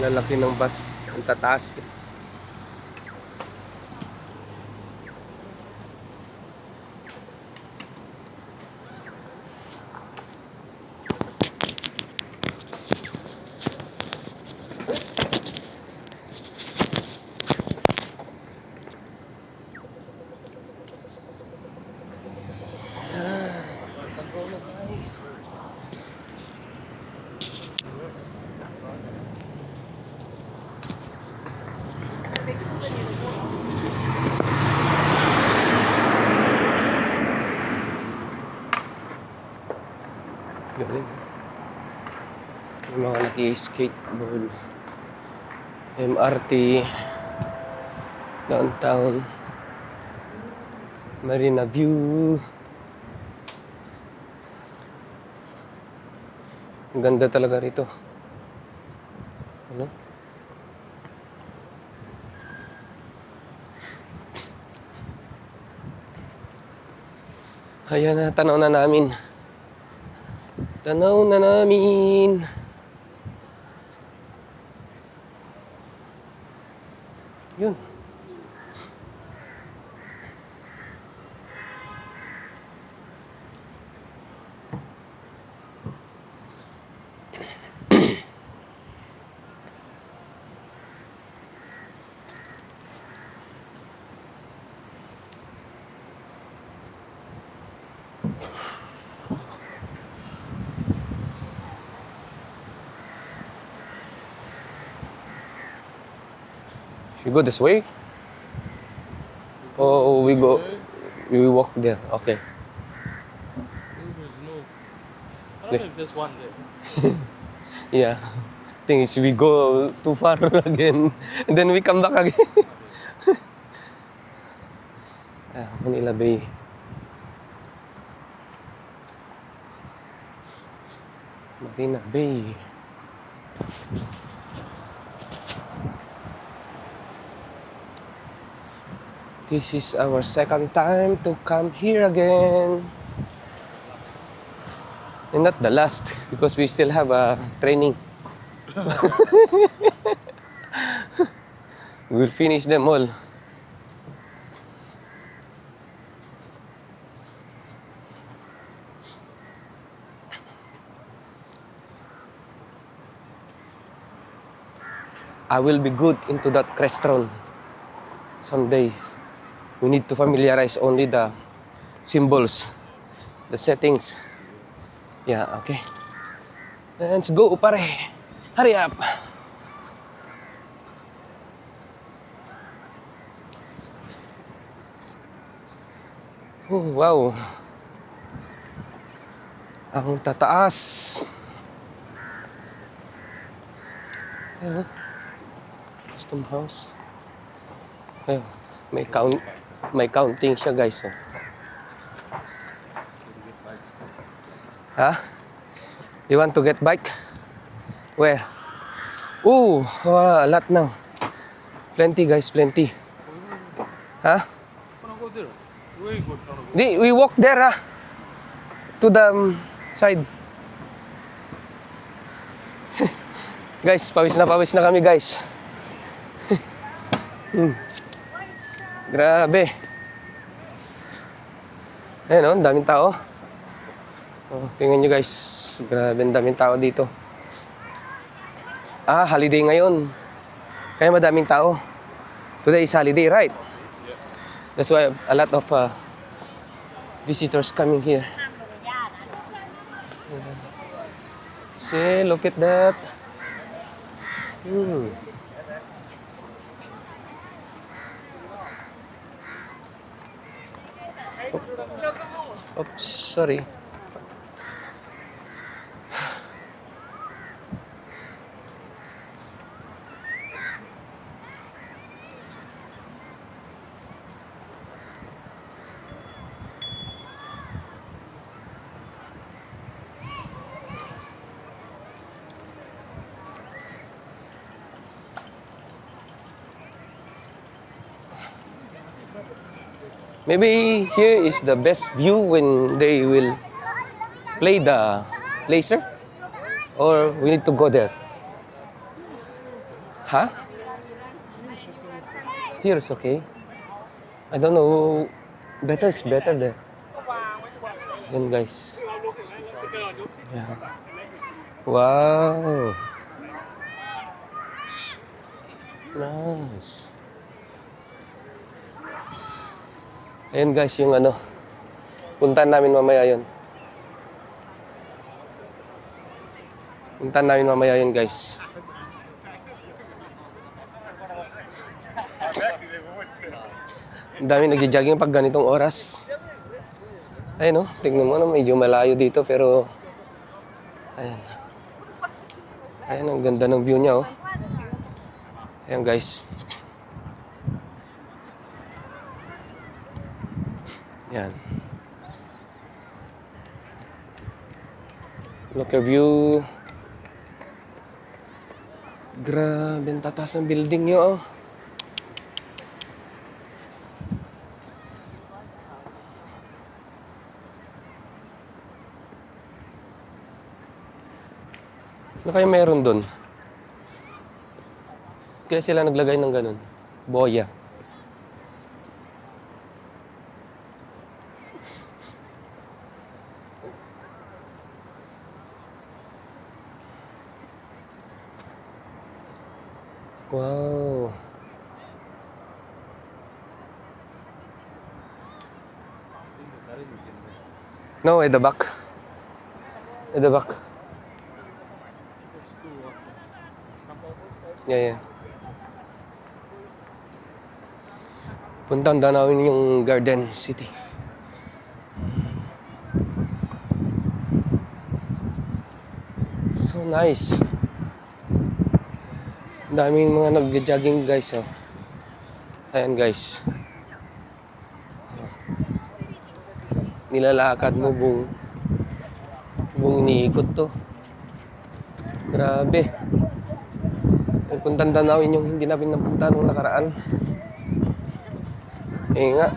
lalaki ng bus. Ang tataas. Galing. Yung mga nag-i-skateboard. MRT. Downtown. Marina View. Ang ganda talaga rito. Ano? Ayan na, tanaw na namin. Tanaw na namin. Yun. We go this way? Oh, we walk there. Okay. No. I don't know if there's one there. Yeah. Thing is, we go too far again. And then we come back again. Manila Bay. Marina Bay. This is our second time to come here again. And not the last, because we still have a training. We'll finish them all. I will be good into that Crestron someday. We need to familiarize only the symbols, the settings. Yeah, okay. Let's go, pare. Hurry up. Oh, wow. Ang tataas. Ayun. Custom house. Ayun. May counting siya, guys. Oh. Ha? You want to get bike? Where? Ooh, a lot now. Plenty, guys, plenty. Ha? We walk there, ha? To the side. Guys, pawis na kami, guys. Grabe. Ayan, oh, daming tao. Oh, tingnan nyo, guys. Grabe, daming tao dito. Holiday ngayon. Kaya madaming tao. Today is holiday, right? That's why a lot of visitors coming here. See, look at that. Oops, sorry. Maybe here is the best view when they will play the laser, or we need to go there. Huh? Here is okay. I don't know. Better is better there. Yan guys. Yeah. Wow. Nice. Ayan guys, yung ano. Puntahan namin mamaya yun. Puntahan namin mamaya yun guys. Ang dami nagja-jogging pag ganitong oras. Ayun oh, tignan mo na medyo malayo dito pero ayan. Ayan, ang ganda ng view niya oh. Ayan guys. Ayan. Look at view. Grabe, ang tataas ng building niyo oh. Ano kaya meron doon? Kaya sila naglagay ng ganun. Boya. Wow. No, at the back. At the back. Yeah. Puntahan daw namin yung Garden City. So nice. Daming mga nag-jogging guys oh. Ayan guys. Nilalakad mo buong iniikot to. Grabe. Puntahan daw namin yung hindi namin napunta nung nakaraan. Eh nga.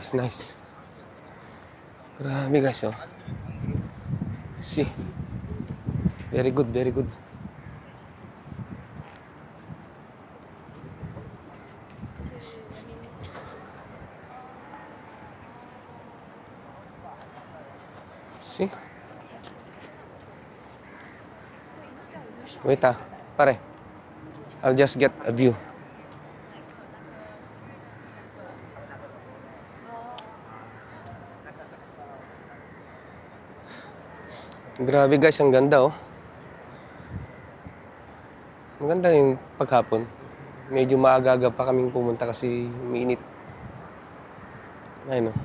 Nice. Grabe guys oh. See. Very good. See? Wait pare. I'll just get a view. Grabe guys, ang ganda oh. Maganda yung paghapon. Medyo maaga-aga pa kaming pumunta kasi mainit. Ayun oh.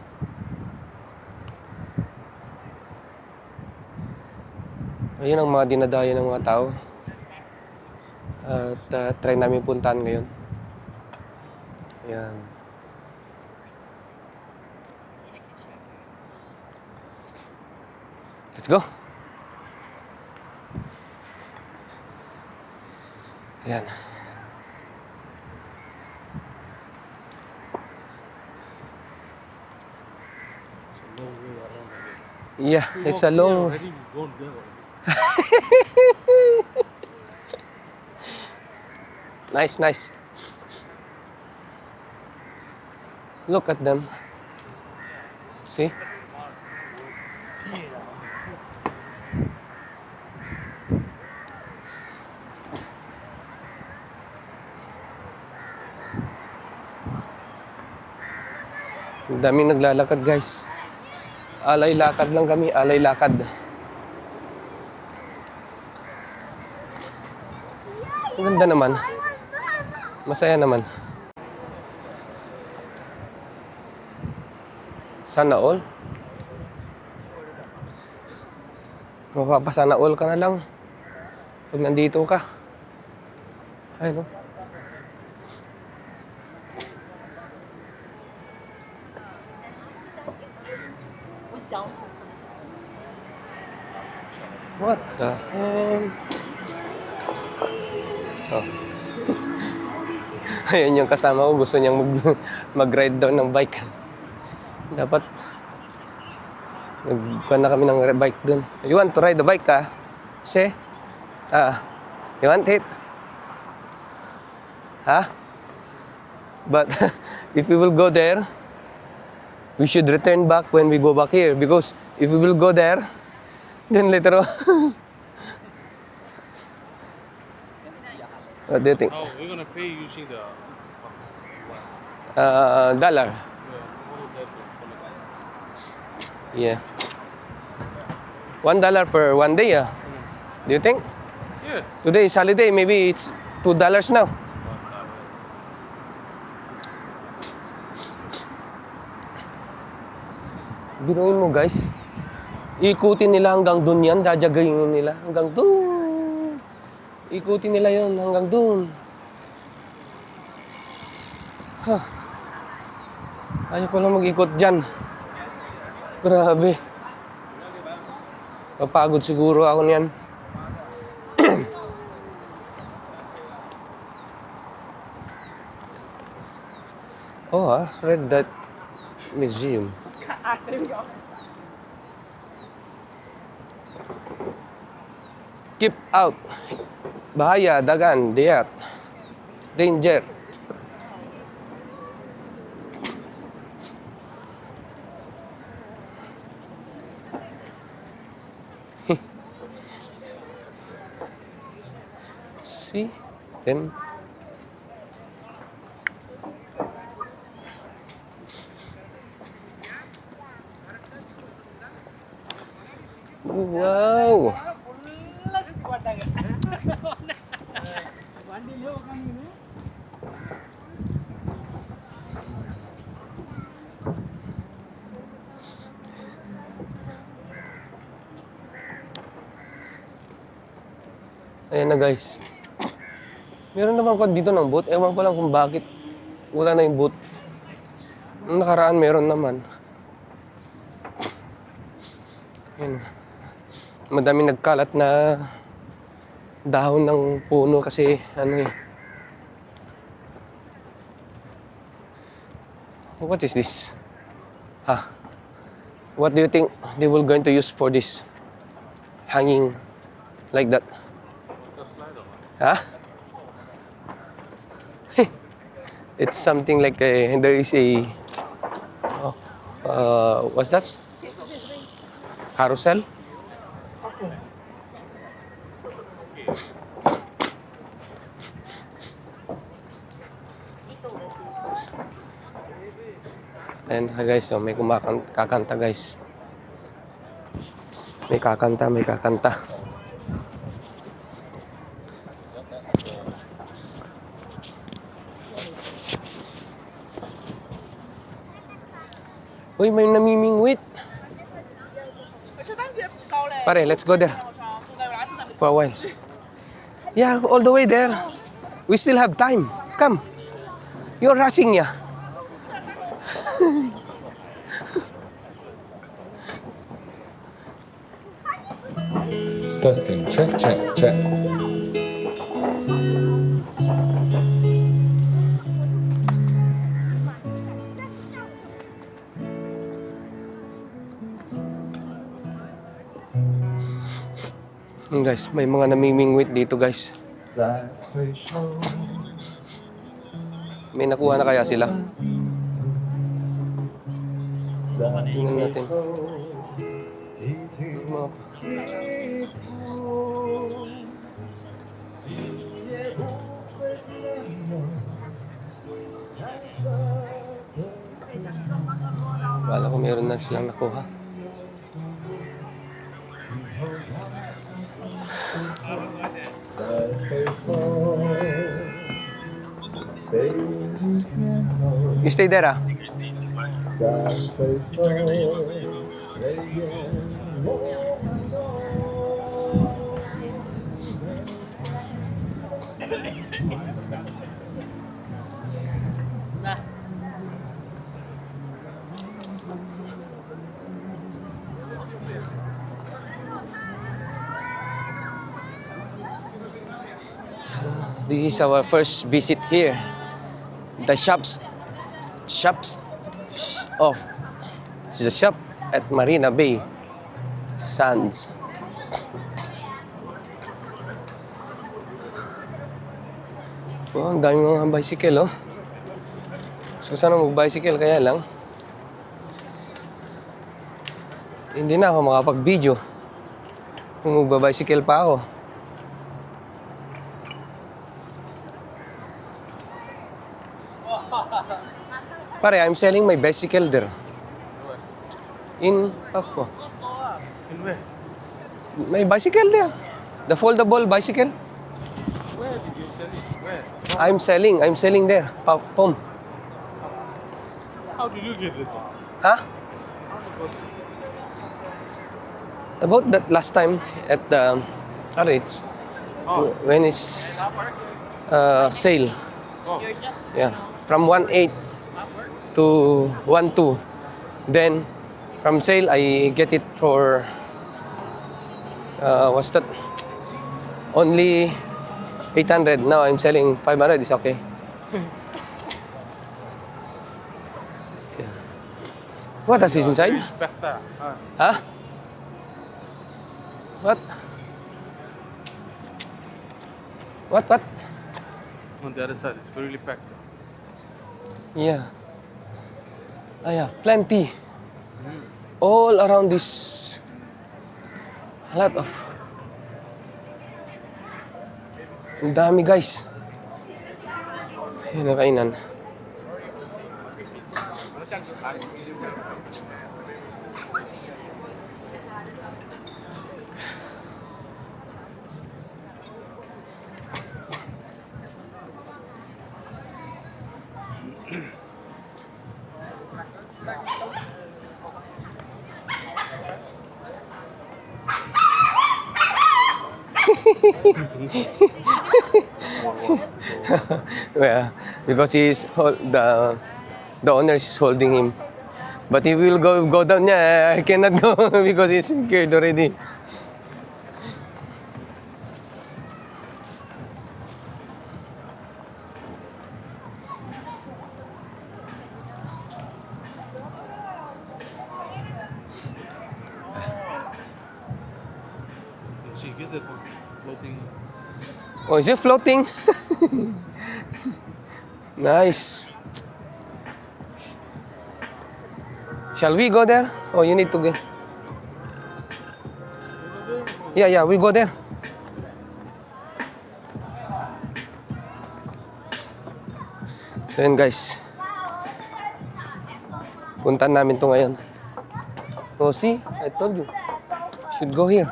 Ayun ang mga dinadayo ng mga tao. At try namin puntahan ngayon. Ayan. Let's go! Ayan. Yeah, it's a long way. Nice. Look at them. See? Ang daming naglalakad guys. Alay lakad lang kami, alay lakad. Ang ganda naman. Masaya naman. Sana all. Mapapasana all ka na lang. Pag nandito ka. Ay, no? What the hell? Oh. Ayun yung kasama ko. Gusto niyang mag-ride daw ng bike. Dapat nagkuhan na kami ng bike dun. You want to ride the bike, ka? Say? You want it? Huh? But if we will go there, we should return back when we go back here. Because if we will go there, then later on... What do you think? Oh, we're gonna pay using the Dollar. Yeah. $1 per 1 day, ah. Do you think? yeah. Today is holiday, maybe it's $2 now. Binuin mo guys, ikutin nila hanggang dun yan, dadjagayin nila hanggang dun. Ikutin nila yon hanggang dun. Huh. Ayaw ko lang mag-ikot dyan. Grabe. Papagod siguro ako niyan. Oh, Red Dot Museum. Keep out. Bahaya, dagan, diat. Danger. See them. Wow. Ayan na guys. Meron naman ko dito ng boot. Ewan ko lang kung bakit wala na yung boot. Nung nakaraan meron naman. Ayan. Madaming nagkalat na dahon ng puno kasi ano eh. What is this? What do you think they will going to use for this? Hanging like that? It's something like there is a what's that? Carousel? And guys, so may kakanta guys. May kakanta. Uy, may namimingwit. Pare, let's go there. For a while. Yeah, all the way there. We still have time. Come. You're rushing, yeah. Testing, check. Guys, may mga namimingwit dito guys. May nakuha na kaya sila? Tingnan natin. Mga... Wala ko meron na silang nakuha. You stay there, ah. This is our first visit here. The shops of the shop at Marina Bay Sands. Oh, ang dami mga bicycle, oh. So, sana mag-bicycle, kaya lang hindi na ako makapag-video kung magba-bicycle pa ako. Pare, I'm selling my bicycle there. In Paco. In where? My bicycle there. The foldable bicycle. Where did you sell it? Where? I'm selling there. Pom. How did you get it? Huh? About that last time at the Ritz, Oh. when it's sale. Oh. Yeah, from 1.8 to 1.2. Then from sale, I get it for what's that? Only 800. Now I'm selling 500. It's okay. Yeah. What else is inside? Respect that. Huh? What? What? On the other side, it's really packed. Yeah. Ah, yeah, plenty. All around this. A lot of. Ang dami, guys. Yan ang kainan. Well, because the owner is holding him. But he will go down niya. I cannot go because he's scared already. You see, get that floating. Oh, is it floating? Nice. Shall we go there? Oh, you need to go. Yeah, we go there. So yun guys. Puntan namin to ngayon. Oh, see? I told you. Should go here.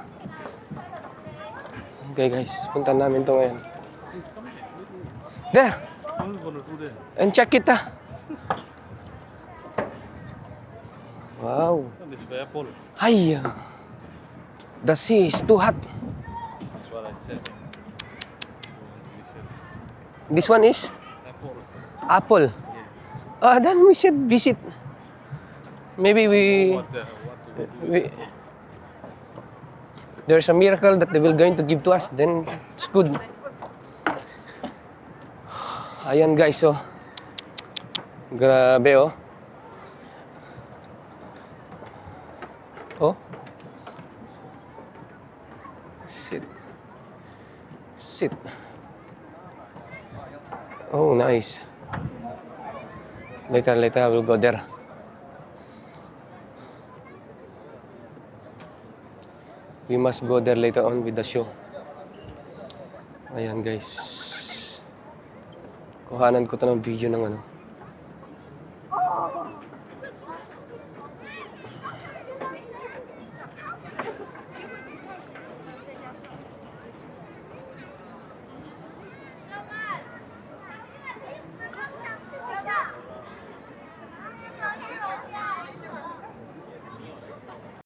Okay guys, puntan namin to ngayon. There! What are you gonna do there? And check it Wow. And it's the apple. Ay, the sea is too hot. That's what I said. This one is Apple. apple. Then we should visit. Maybe What to do? there's a miracle that they will going to give to us. Then it's good. Ayan guys, oh. Grabe, oh. Oh. Sit. Oh, nice. Later I will go there. We must go there later on with the show. Ayan guys. Kuhanan ko to ng video ng ano.